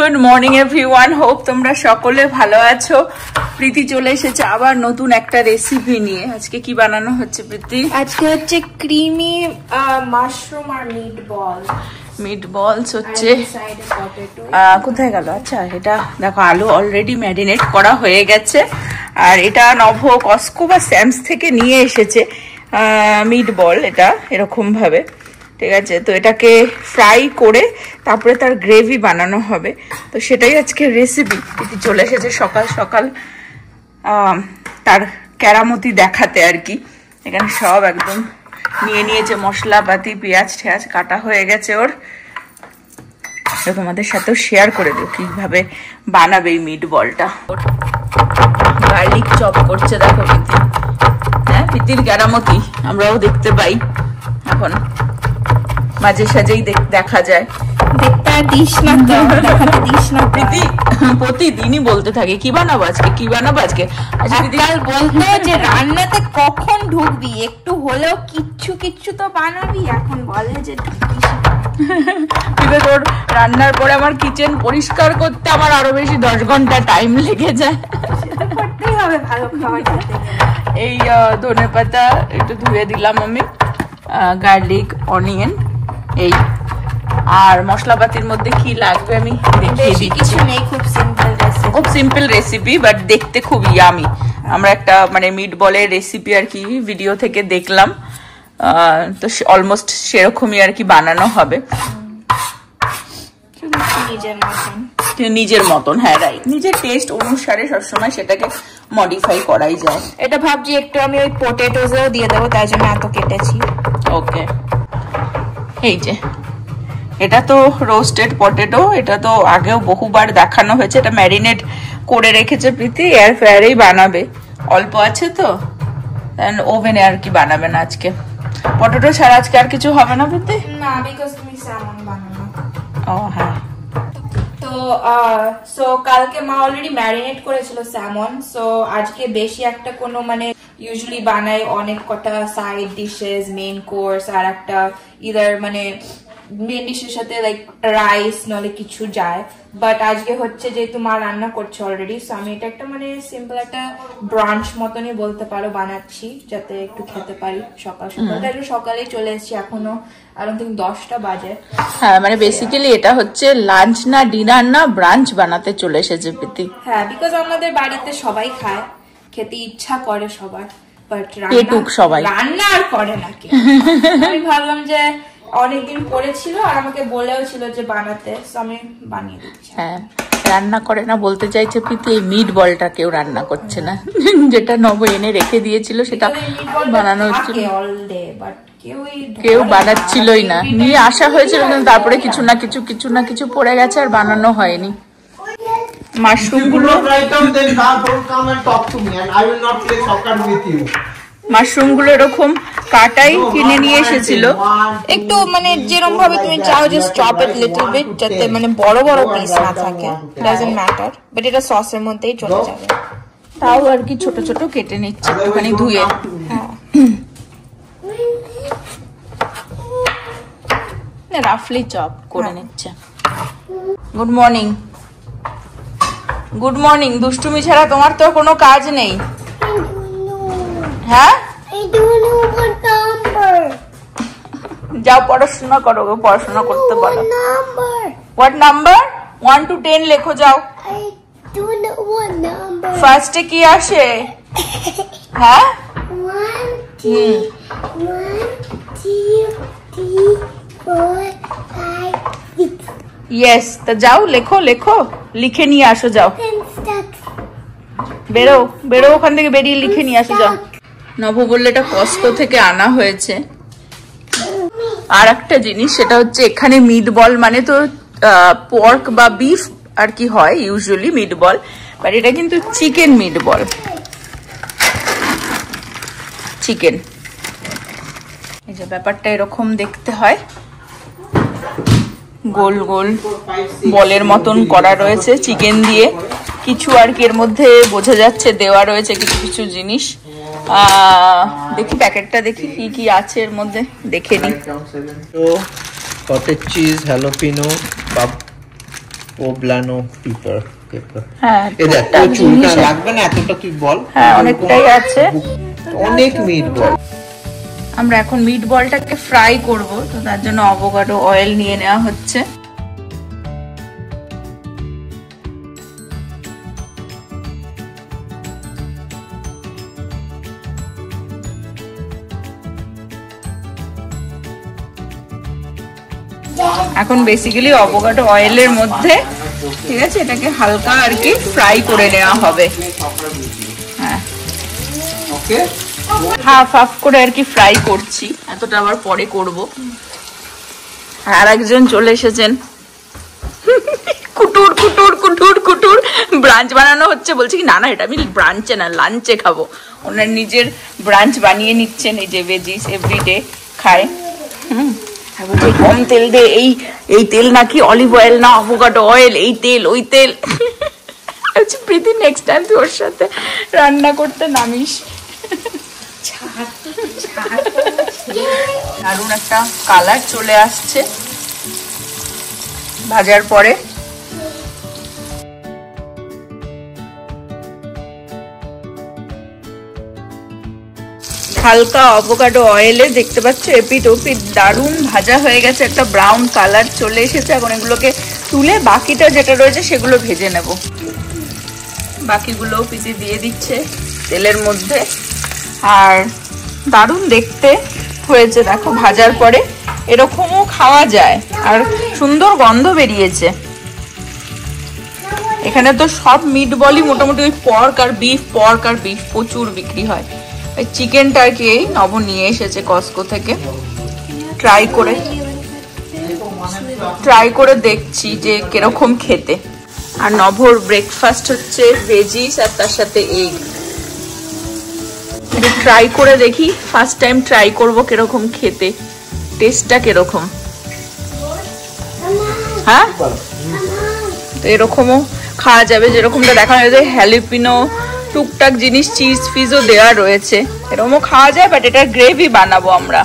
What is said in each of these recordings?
Good morning everyone, hope তোমরা সকলে ভালো আছো। প্রীতি চলে এসেছে আবার নতুন একটা রেসিপি নিয়ে। আজকে কি বানানো হচ্ছে প্রীতি? আজকে হচ্ছে ক্রিমি মাশরুম আর মিট বলস হচ্ছে। কোথায় গেল? আচ্ছা, এটা দেখো আলু অলরেডি ম্যারিনেট করা হয়ে গেছে। আর এটা নভ কস্কো বা স্যামস থেকে নিয়ে এসেছে মিট বল, এটা এরকম ভাবে, ঠিক আছে। তো এটাকে ফ্রাই করে তারপরে তার গ্রেভি বানানো হবে। তো সেটাই আজকে রেসিপি। প্রীতি চলে এসেছে সকাল সকাল তার কেরামতি দেখাতে আর কি। এখানে সব একদম নিয়ে নিয়েছে, মশলাপাতি, পেঁয়াজ ঠেয়াজ কাটা হয়ে গেছে ওর। তোমাদের সাথেও শেয়ার করে দিও কিভাবে বানাবে এই মিট বলটা। গার্লিক চপ করছে দেখো প্রীতি। হ্যাঁ, প্রীতির কেরামতি আমরাও দেখতে পাই এখন, মাঝে সাঝেই দেখা যায়। প্রীতি প্রতিদিনই বলতে থাকে কি বানাবো আজকে, কি বানাবো আজকে। বলতো যে রান্নাতে কখন ঢুকবি, একটু হলেও কিচ্ছু তো বানাবি। এখন বলে যে তোর রান্নার পরে আমার কিচেন পরিষ্কার করতে আমার আরো বেশি 10 ঘন্টা টাইম লেগে যায়। করতেই হবে ভালো খাবার খেতে। এই ধনেপাতা একটু ধুয়ে দিলাম আমি, গার্লিক, অনিয়ন, এই আর মশলাপাতির মধ্যে কি লাগবে আমি দেখিয়ে দিচ্ছি। কিছু নেই, খুব সিম্পল রেসিপি, বাট দেখতে খুব ইয়ামি। আমরা একটা মানে মিট বলের রেসিপি আর কি ভিডিও থেকে দেখলাম, তো অলমোস্ট সেরকমই আর কি বানানো হবে নিজের মতন। হ্যাঁ রাইট, নিজের টেস্ট অনুসারে সবসময় সেটাকে মডিফাই করাই যায়। এটা ভাবছি একটু আমি ওই পটেটোজও দিয়ে দেবো, তাই জন্য এত কেটেছি। ওকে, এই যে এটা তো রোস্টেড পটেটো। এটা তো আগেও বহুবার দেখানো হয়েছে। এটা ম্যারিনেট করে রেখেছে প্রীতি, এয়ার ফ্রায়ারেই বানাবে। অল্প আছে তো, ওভেনে আর কি বানাবে না আজকে। পটেটো ছাড়া আজকে আর কিছু হবে না প্রীতি? না, বিকজ তুমি স্যামন বানানো। ও হ্যাঁ। সো কালকে মা অলরেডি ম্যারিনেট করেছিল স্যামন। সো আজকে বেশি একটা কোনো মানে ইউজুয়ালি বানাই অনেক কটা সাইড ডিশেস, মেইন কোর্স আর একটা ইদার মানে মেইন ডিশের সাথে লাইক রাইস নলে কিছু যায়। বাট আজকে হচ্ছে যেহেতু মা রান্না করছে অলরেডি, সো আমি এটা একটা মানে সিম্পল একটা ব্রাঞ্চ মতনই বলতে পারো বানাচ্ছি, যাতে একটু খেতে পারি সকাল সকাল। তাই সকালেই চলে এসেছি, এখনো আই ডোন্ট থিংক 10টা বাজে। হ্যাঁ, মানে বেসিক্যালি এটা হচ্ছে লাঞ্চ না ডিনার না ব্রাঞ্চ বানাতে চলে এসেছে প্রীতি। হ্যাঁ, বিকজ আমাদের বাড়িতে সবাই খায়, খেতে ইচ্ছা করে সবার, বাট রান্না আর করে না কেউ। আমি ভাবলাম যে অনেকদিন পরেছিল আর আমাকে বলেও ছিল যে বানাতে, সো আমি বানিয়ে দিচ্ছি। হ্যাঁ, রান্না করে না বলতে চাইছে প্রীতি এই মিট বলটা কেউ রান্না করছে না। যেটা নব এনে রেখে দিয়েছিল সেটা বানানো হচ্ছিল, কেউ বানাচ্ছিলই না। নিয়ে আসা হয়েছিল কিন্তু তারপরে কিছু না কিছু পড়ে গেছে আর বানানো হয়নি। মাশরুম গুলো এরকম কাটাই কিনে নিয়ে এসেছিল, একটু মানে যেরকম ভাবে তুমি চাও just chop it little bit, যাতে মানে বড় বড় পিস না থাকে, ডাজন্ট ম্যাটার। বাট এটা সসের মধ্যেই চলে যাবে। তাও আর কি ছোট ছোট কেটে নিচ্ছে একটুখানি ধুয়ে। রাফলি চপ করে নিচ্ছে। Good morning, good morning. দুষ্টুমি ছাড়া তোমার তো কোনো কাজ নেই। হ্যাঁ, যাও পড়াশোনা করো, পড়াশোনা করতে বলো। What number? 1 to 10 লেখো যাও। ফার্স্টে কি আসে? হ্যাঁ, 1 2 3 4 5 6। ইয়েস, তা যাও লেখো, লিখে নিয়ে আসো যাও। বেরো ওখান থেকে, বেরিয়ে লিখে নিয়ে আসো যাও। নব বললে এটা কস্কো থেকে আনা হয়েছে। আর একটা জিনিস, সেটা হচ্ছে এখানে মিট বল মানে তো পর্ক বা বিফ আর কি হয় ইউজুয়ালি মিট বল, বাট এটা কিন্তু চিকেন মিট বল। চিকেন, এই যে ব্যাপারটা এরকম দেখতে হয়, গোল গোল বলের মতন করা রয়েছে চিকেন দিয়ে। কিছু আর কি এর মধ্যে বোঝা যাচ্ছে দেওয়া রয়েছে কিছু কিছু জিনিস। দেখি প্যাকেটটা, দেখি কি কি আছে এর মধ্যে, দেখে নি। Cottage cheese, jalapeno, poblano pepper. হ্যাঁ এই দেখ তোর চুলটা লাগবে না এতটা, তুই বল। হ্যাঁ অনেকটাই আছে, অনেক মিট বল। আমরা এখন মিট বলটাকে ফ্রাই করব, তো তার জন্য অ্যাভোকাডো অয়েল নিয়ে নেওয়া হচ্ছে। এখন বেসিক্যালি অ্যাভোকাডো অয়েলের মধ্যে, ঠিক আছে, এটাকে হালকা আর কি ফ্রাই করে নেওয়া হবে। হ্যাঁ ওকে, হাফ হাফ করে আর কি ফ্রাই করছি, এতটা আবার পরে করব। আর একজন চলে এসেছেন, কুটুর কুটুর কুটুর কুটুর, ব্রাঞ্চ বানানো হচ্ছে। বলছি কি না না, এটা আমি ব্রাঞ্চে না লাঞ্চে খাবো। ওনার নিজের ব্রাঞ্চ বানিয়ে নিচ্ছেন, এই যে ভেজিস এভরিডে খায়। বলছি কম তেল দে, এই তেল নাকি অলিভ অয়েল না অ্যাভোকাডো অয়েল, এই তেল ওই তেল। প্রীতি নেক্সট টাইম তুই ওর সাথে রান্না করতে নামিস। দারুণ একটা কালার চলে আসছে ভাজার পরে। হালকা অ্যাভোকাডো অয়েলে দেখতে পাচ্ছ এপিট ওপিট দারুণ ভাজা হয়ে গেছে, একটা ব্রাউন কালার চলে এসেছে। এখন এগুলোকে তুলে বাকিটা যেটা রয়েছে সেগুলো ভেজে নেব। বাকিগুলোও পিসি দিয়ে দিচ্ছে তেলের মধ্যে। আর দারুণ দেখতে হয়েছে দেখো ভাজার পরে, এরকমও খাওয়া যায় আর সুন্দর গন্ধ বেরিয়েছে। এখানে তো সব মিট বলই মোটামুটি ওই পর্ক আর বিফ প্রচুর বিক্রি হয়। ওই চিকেনটা আর কি নব নিয়ে এসেছে কস্কো থেকে। ট্রাই করে দেখছি যে কিরকম খেতে। আর নভর ব্রেকফাস্ট হচ্ছে ভেজিস আর তার সাথে এগ। ট্রাই করে দেখি, ফার্স্ট টাইম ট্রাই করব কিরকম খেতে, টেস্টটা কিরকম। হ্যাঁ তো এরকমও খাওয়া যাবে, যেরকমটা দেখানো যাবে হ্যালিপিনো টুকটাক জিনিস, চিজ ফিজও দেওয়া রয়েছে, এরকমও খাওয়া যায়। বাট এটা গ্রেভি বানাবো আমরা।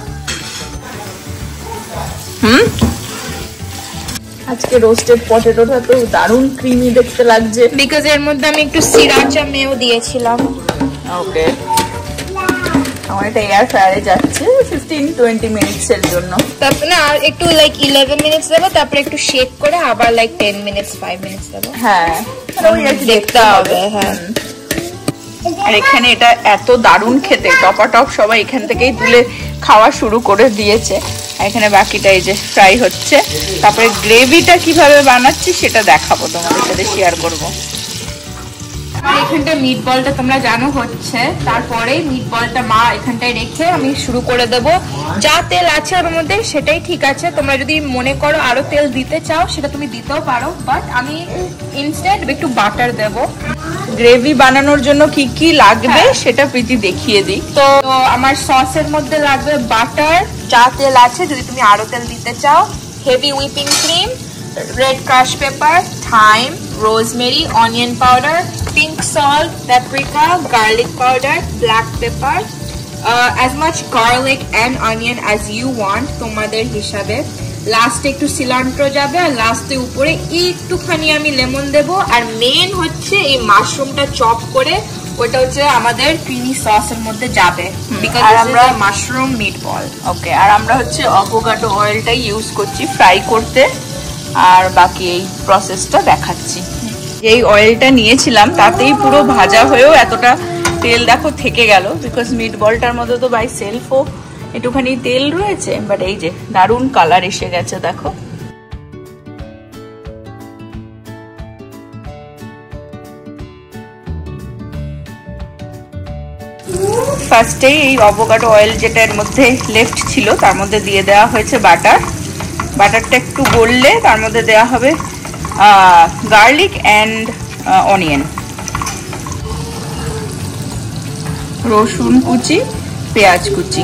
আজকে রোস্টেড পটেটোটা তো দারুণ ক্রিমি দেখতে লাগছে, বিকজ এর মধ্যে আমি একটু সিরাচা মেও দিয়েছিলাম। ওকে, আমার এটা এয়ার ফ্রায়ারে যাচ্ছে 15-20 মিনিটসের জন্য। তারপর না আর একটু লাইক 11 মিনিটস দেবো, তারপরে একটু শেক করে আবার লাইক 10 মিনিটস 5 মিনিটস দেবো। হ্যাঁ দেখতে হবে। হ্যাঁ, আর এখানে এটা এত দারুণ খেতে, টপাটপ সবাই এখান থেকেই তুলে খাওয়া শুরু করে দিয়েছে। এখানে বাকিটা এই যে ফ্রাই হচ্ছে, তারপরে গ্রেভিটা কিভাবে বানাচ্ছি সেটা দেখাবো, তোমাদের সাথে শেয়ার করব। এখানটা মিট বলটা তোমরা জানো হচ্ছে, তারপরে মিট বলটা মা এখানটায় রেখে আমি শুরু করে দেব। যা তেল আছে ওর মধ্যে সেটাই ঠিক আছে, তোমরা যদি মনে করো আরো তেল দিতে চাও সেটা তুমি দিতেও পারো, বাট আমি ইনস্ট্যান্ট একটু বাটার দেব। গ্রেভি বানানোর জন্য কি কি লাগবে সেটা প্রীতি দেখিয়ে দিই। তো আমার সসের মধ্যে লাগবে বাটার, যা তেল আছে, যদি তুমি আরো তেল দিতে চাও, heavy whipping cream, red crush pepper, thyme, rosemary, onion powder, pink salt, paprika, garlic powder, black pepper, as much garlic and onion as you want তোমাদের হিসাবে। লাস্টে একটু সিলান্ট্রো যাবে, আর লাস্টে উপরে একটুখানি আমি লেমন দেব। আর মেন হচ্ছে এই মাশরুমটা চপ করে ওটা হচ্ছে আমাদের ক্রিমি সসের মধ্যে যাবে, বিকজ আমরা মাশরুম মিট বল। ওকে, আর আমরা হচ্ছে অ্যাভোকাডো অয়েলটাই ইউজ করছি ফ্রাই করতে, আর বাকি এই প্রসেসটা দেখাচ্ছি। এই অয়েলটা নিয়েছিলাম তাতেই পুরো ভাজা হয়েও এতটা তেল দেখো থেকে গেল, বিকজ মিট বলটার মধ্যে তো বাই সেলফও একটুখানি তেল রয়েছে। বাট এই যে দারুণ কালার এসে গেছে দেখো। ফার্স্টেই এই অ্যাভোকাডো অয়েল যেটা এর মধ্যে লেফট ছিল তার মধ্যে দিয়ে দেওয়া হয়েছে বাটার। বাটারটা একটু গললে তার মধ্যে দেওয়া হবে গার্লিক অ্যান্ড অনিয়ন, রসুন কুচি, পেঁয়াজ কুচি।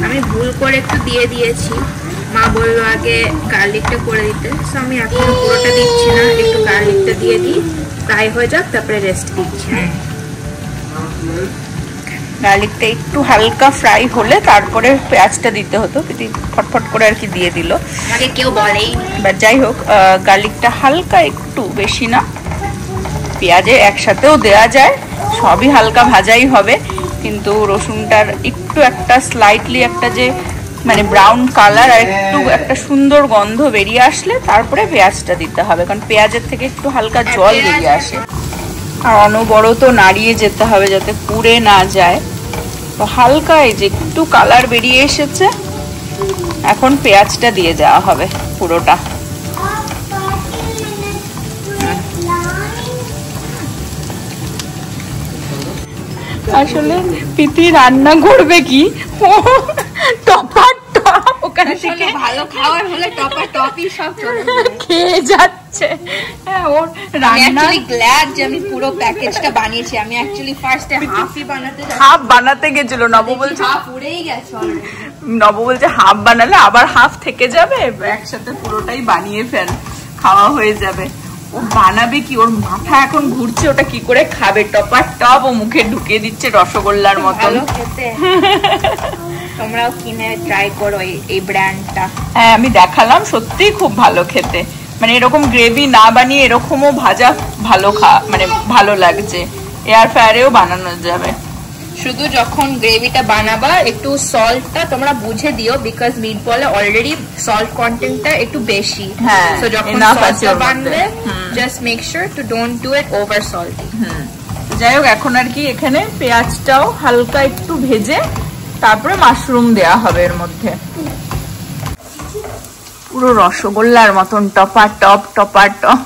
আমি ভুল করে একটু দিয়ে দিয়েছি, মা বললো আগে গার্লিকটা করে দিতে, সো আমি এখন পুরোটা দিচ্ছি না, একটু গার্লিকটা দিয়ে দিই, ফ্রাই হয়ে যাক, তারপরে রেস্ট দিচ্ছি। গার্লিকটা একটু হালকা ফ্রাই হলে তারপরে পেঁয়াজটা দিতে হতো, কিন্তু ফটফট করে আর কি দিয়ে দিল, আমাকে কেউ বলেই। বাট যাই হোক, গার্লিকটা হালকা একটু, বেশি না। পেঁয়াজে একসাথেও দেওয়া যায়, সবই হালকা ভাজাই হবে, কিন্তু রসুনটার একটু একটা স্লাইটলি একটা যে মানে ব্রাউন কালার আর একটু একটা সুন্দর গন্ধ বেরিয়ে আসলে তারপরে পেঁয়াজটা দিতে হবে, কারণ পেঁয়াজের থেকে একটু হালকা জল বেরিয়ে আসে। আর অনবরত নাড়িয়ে যেতে হবে যাতে পুড়ে না যায়। তো হালকা এই যে একটু কালার বেরিয়ে এসেছে, এখন পেঁয়াজটা দিয়ে দেওয়া হবে পুরোটা। আসলে প্রীতি রান্না করবে কি, টপার টপ ওখানে থেকে ভালো খাবার হলে টপা টপই সব চলে খেয়ে যাচ্ছে। ওর রান্না গ্ল্যাড যে আমি পুরো প্যাকেজটা বানিয়েছি। আমি অ্যাকচুয়ালি ফার্স্টে হাফই বানাতে হাফ বানাতে গেছিল, নব বলছে হাফ উড়েই গেছে অলরেডি। নব বলছে হাফ বানালে আবার হাফ থেকে যাবে, একসাথে পুরোটাই বানিয়ে ফেল, খাওয়া হয়ে যাবে। ও বানাবে কি, ওর মাথা এখন ঘুরছে ওটা কি করে খাবে। টপার টপ ও মুখে ঢুকিয়ে দিচ্ছে রসগোল্লার মতো। ভালো খেতে, তোমরাও কিনে ট্রাই করো এই ব্র্যান্ডটা। হ্যাঁ আমি দেখালাম, সত্যি খুব ভালো খেতে, মানে এরকম গ্রেভি না বানিয়ে এরকমও ভাজা ভালো মানে ভালো লাগছে। এয়ার ফ্রায়ারেও বানানো যাবে। শুধু যখন গ্রেভিটা বানাবা একটু সল্টটা তোমরা বুঝে দিও, বিকজ মিটবলে অলরেডি সল্ট কন্টেন্টটা একটু বেশি। হ্যাঁ, সো যখন সল্টটা বানবে just make sure to don't do it over salty. যাই হোক, এখন আর কি এখানে পেঁয়াজটাও হালকা একটু ভেজে তারপরে মাশরুম দেয়া হবে এর মধ্যে। পুরো রসগোল্লার মতন টপার টপ টপার টপ।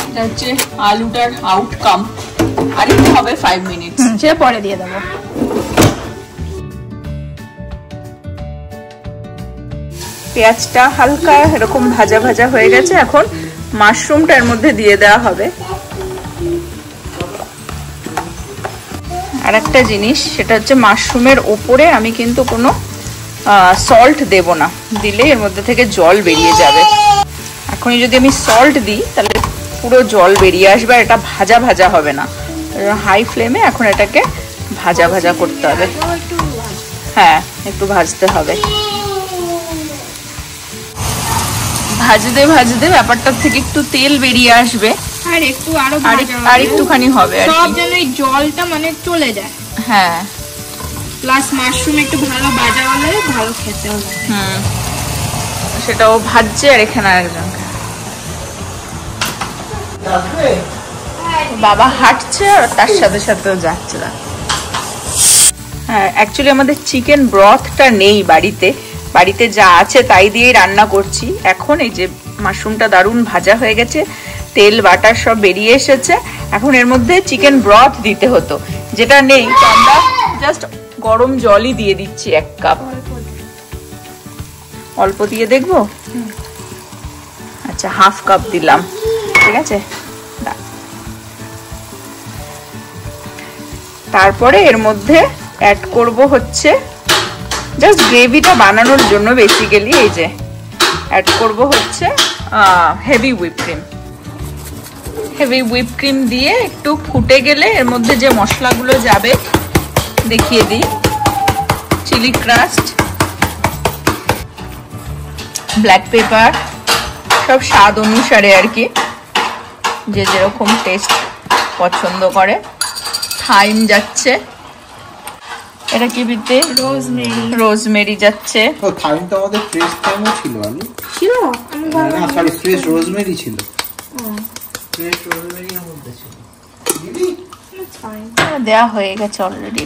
এটা হচ্ছে আলুটার আউটকাম। আর একটু হবে 5 মিনিট, সেটা পরে দিয়ে দেবো। পেঁয়াজটা হালকা এরকম ভাজা ভাজা হয়ে গেছে, এখন মাশরুমটা এর মধ্যে দিয়ে দেওয়া হবে। আর একটা জিনিস, সেটা হচ্ছে মাশরুমের ওপরে আমি কিন্তু কোনো সল্ট দেব না, দিলে এর মধ্যে থেকে জল বেরিয়ে যাবে। এখনই যদি আমি সল্ট দিই তাহলে পুরো জল বেরিয়ে আসবে, আর এটা ভাজা ভাজা হবে না। হাই ফ্লেমে এখন এটাকে ভাজা ভাজা করতে হবে। হ্যাঁ, একটু ভাজতে হবে। ভাজতে ভাজতে ব্যাপারটার থেকে একটু তেল বেরিয়ে আসবে, আর একটু আর একটুখানি হবে আর সব কি, যেন এই জলটা মানে চলে যায়। হ্যাঁ, প্লাস মাশরুম একটু ভালো ভাজা হলে ভালো খেতেও লাগে। সেটাও ভাজছে। আর এখানে আরেকজন বাবা হাঁটছে আর তার সাথে সাথেও যাচ্ছে। হ্যাঁ, অ্যাকচুয়ালি আমাদের চিকেন ব্রথটা নেই বাড়িতে, বাড়িতে যা আছে তাই দিয়েই রান্না করছি। এখন এই যে মাশরুমটা দারুণ ভাজা হয়ে গেছে, তেল বাটার সব বেরিয়ে এসেছে, এখন এর মধ্যে চিকেন ব্রথ দিতে হতো, যেটা নেই। তো আমরা জাস্ট গরম জলই দিয়ে দিচ্ছি 1 কাপ। অল্প দিয়ে দেখবো, আচ্ছা 1/2 কাপ দিলাম, ঠিক আছে। তারপরে এর মধ্যে অ্যাড করব হচ্ছে জাস্ট গ্রেভিটা বানানোর জন্য বেসিক্যালি এই যে অ্যাড করব হচ্ছে heavy whip cream. Heavy whip cream দিয়ে একটু ফুটে গেলে এর মধ্যে যে মশলাগুলো যাবে দেখিয়ে দিই। চিলি ক্রাস্ট, ব্ল্যাক পেপার, সব স্বাদ অনুসারে আর কি, যে যেরকম টেস্ট পছন্দ করে। থাইম যাচ্ছে, এটা কি বিতে রোজমেরি যাচ্ছে। তো থাইম তো আমাদের ফ্রেশ থাইমও ছিল, আলু ছিল, না সরি ফ্রেশ রোজমেরি ছিল। ফ্রেশ রোজমেরি এর মধ্যে ছিল দিদি, দেয়া হয়ে গেছে অলরেডি।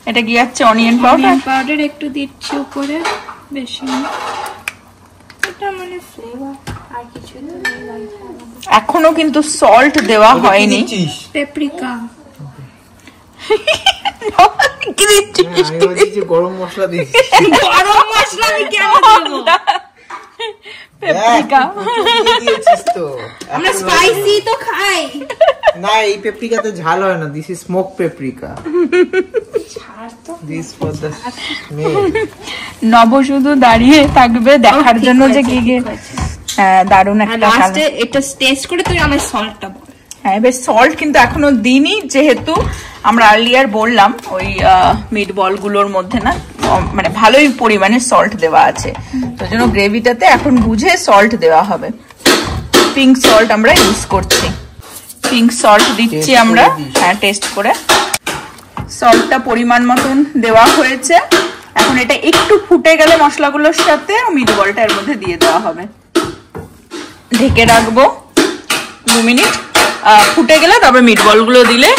এটা কি যাচ্ছে অনিয়ন পাউডার একটু দিচ্ছি উপরে, বেশি না, এটা মানে ফ্লেভার আর কিছু নেই। এখনো কিন্তু সল্ট দেওয়া হয়নি। পেপরিকা কি দিচ্ছিস? গরম মশলা দিচ্ছি। গরম মশলা আমি কেন দেব? পেপরিকা দিয়েছিস তো, আমরা স্পাইসি তো খাই। না এই পেপরিকাতে ঝাল হয় না, this is smoke paprika. This for the smell. নব শুধু দাঁড়িয়ে থাকবে দেখার জন্য যে কি কি। হ্যাঁ দারুণ একটা লাস্টে এটা টেস্ট করে তুই আমার সল্টটা বল। হ্যাঁ বেশ, সল্ট কিন্তু এখনো দিইনি, যেহেতু আমরা আর্লিয়ার বললাম ওই মিট বল গুলোর মধ্যে না মানে ভালোই পরিমাণে সল্ট দেওয়া আছে, তো জন্য গ্রেভিটাতে এখন বুঝে সল্ট দেওয়া হবে। পিঙ্ক সল্ট আমরা ইউজ করছি, পিঙ্ক সল্ট দিচ্ছি আমরা। হ্যাঁ টেস্ট করে সল্টটা পরিমাণ মতন দেওয়া হয়েছে। এখন এটা একটু ফুটে গেলে মশলাগুলোর সাথে মিট বলটা এর মধ্যে দিয়ে দেওয়া হবে। ঢেকে রাখবো 2 মিনিট, ফুটে গেলে তবে মিট বলগুলো দিলে,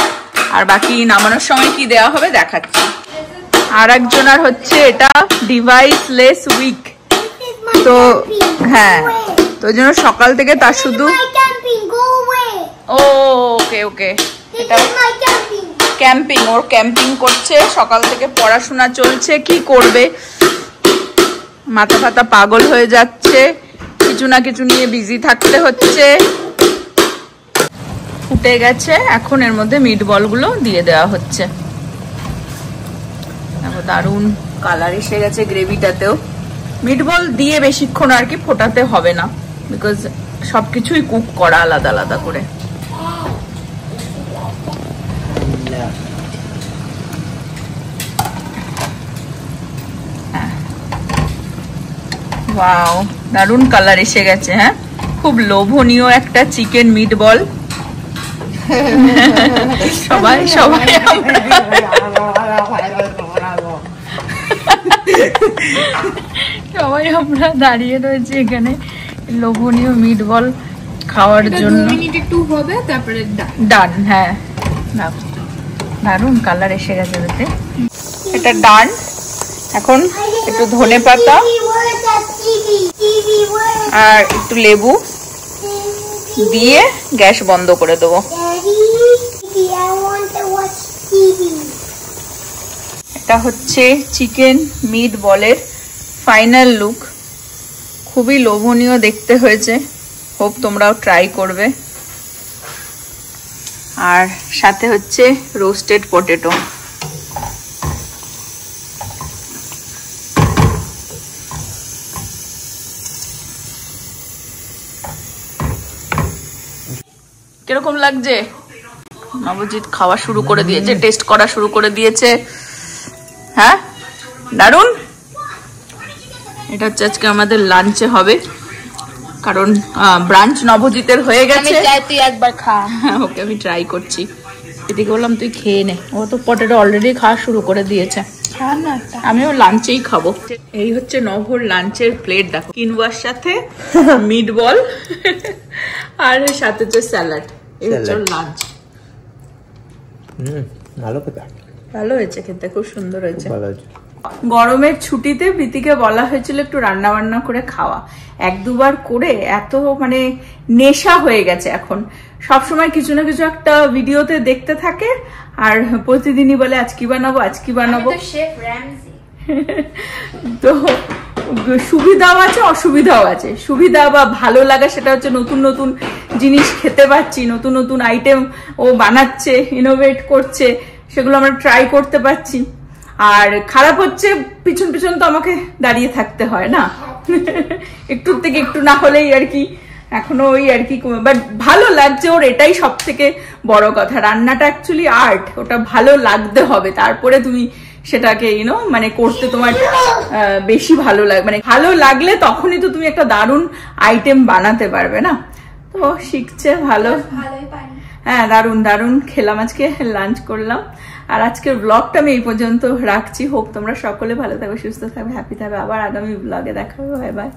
আর বাকি নামানোর সময় কি দেওয়া হবে দেখাচ্ছি। আর একজনের হচ্ছে এটা ডিভাইসলেস উইক, তো হ্যাঁ তো ওই জন্য সকাল থেকে তার শুধু ওকে ওকে এটা ক্যাম্পিং, ওর ক্যাম্পিং করছে, সকাল থেকে পড়াশোনা চলছে, কি করবে মাথা ফাতা পাগল হয়ে যাচ্ছে, কিছু না কিছু নিয়ে বিজি থাকতে হচ্ছে। ফুটে গেছে, এখন এর মধ্যে মিট বলগুলো দিয়ে দেওয়া হচ্ছে। দারুণ কালার এসে গেছে গ্রেভিটাতেও। মিট বল দিয়ে বেশিক্ষণ আর কি ফোটাতে হবে না, বিকজ সবকিছুই কুক করা আলাদা আলাদা করে। ওয়াও দারুণ কালার এসে গেছে। হ্যাঁ খুব লোভনীয় একটা চিকেন মিট বল। সবাই সবাই সবাই আমরা দাঁড়িয়ে রয়েছি এখানে লোভনীয় মিট বল খাওয়ার জন্য। 2 মিনিট একটু হবে তারপরে ডান। হ্যাঁ দারুণ কালার এসে গেছে এতে। এটা ডান। এখন একটু ধনে পাতা আর একটু লেবু দিয়ে গ্যাস বন্ধ করে দেবো। এটা হচ্ছে চিকেন মিট বলের ফাইনাল লুক। খুবই লোভনীয় দেখতে হয়েছে, হোপ তোমরাও ট্রাই করবে। আর সাথে হচ্ছে রোস্টেড পটেটো। কিরকম লাগছে? নবজিৎ খাওয়া শুরু করে দিয়েছে, টেস্ট করা শুরু করে দিয়েছে। হ্যাঁ দারুন। এটা হচ্ছে আজকে আমাদের লাঞ্চে হবে, কারণ ব্রাঞ্চ নবজিতের হয়ে গেছে। তুই একবার খা। ওকে আমি ট্রাই করছি। এদিকে বললাম তুই খেয়ে নে, ও তো পটেটো অলরেডি খাওয়া শুরু করে দিয়েছে। আমিও লাঞ্চেই খাবো। এই হচ্ছে নভর লাঞ্চের প্লেট, দেখো কিনওয়ার সাথে মিট বল আর সাথে হচ্ছে স্যালাড। এই হচ্ছে লাঞ্চ। ভালো হয়েছে খেতে, খুব সুন্দর হয়েছে। গরমের ছুটিতে প্রীতিকে বলা হয়েছিল একটু রান্না বান্না করে খাওয়া, 1-2বার করে এত মানে নেশা হয়ে গেছে এখন। সবসময় কিছু না কিছু একটা ভিডিওতে দেখতে থাকে আর প্রতিদিনই বলে আজ কি বানাবো আজ কি বানাবো। তো সুবিধাও আছে অসুবিধাও আছে। সুবিধা বা ভালো লাগা সেটা হচ্ছে নতুন নতুন জিনিস খেতে পাচ্ছি, নতুন নতুন আইটেম ও বানাচ্ছে, ইনোভেট করছে, সেগুলো আমরা ট্রাই করতে পারছি। আর খারাপ হচ্ছে পিছন পিছন তো আমাকে দাঁড়িয়ে থাকতে হয় না, একটুর থেকে একটু না হলেই আর কি এখনো ওই আর কি। বাট ভালো লাগছে ওর, এটাই সব থেকে বড় কথা। রান্নাটা অ্যাকচুয়ালি আর্ট, ওটা ভালো লাগতে হবে, তারপরে তুমি সেটাকে মানে করতে তোমার বেশি ভালো লাগে। মানে ভালো লাগলে তখনই তো তুমি একটা দারুণ আইটেম বানাতে পারবে না। তো শিখছে ভালো। হ্যাঁ দারুণ দারুণ খেলাম, আজকে লাঞ্চ করলাম। আর আজকের ব্লগটা আমি এই পর্যন্ত রাখছি। হোপ তোমরা সকলে ভালো থাকবে, সুস্থ থাকবে, হ্যাপি থাকবে। আবার আগামী ব্লগে দেখা হবে। Bye bye.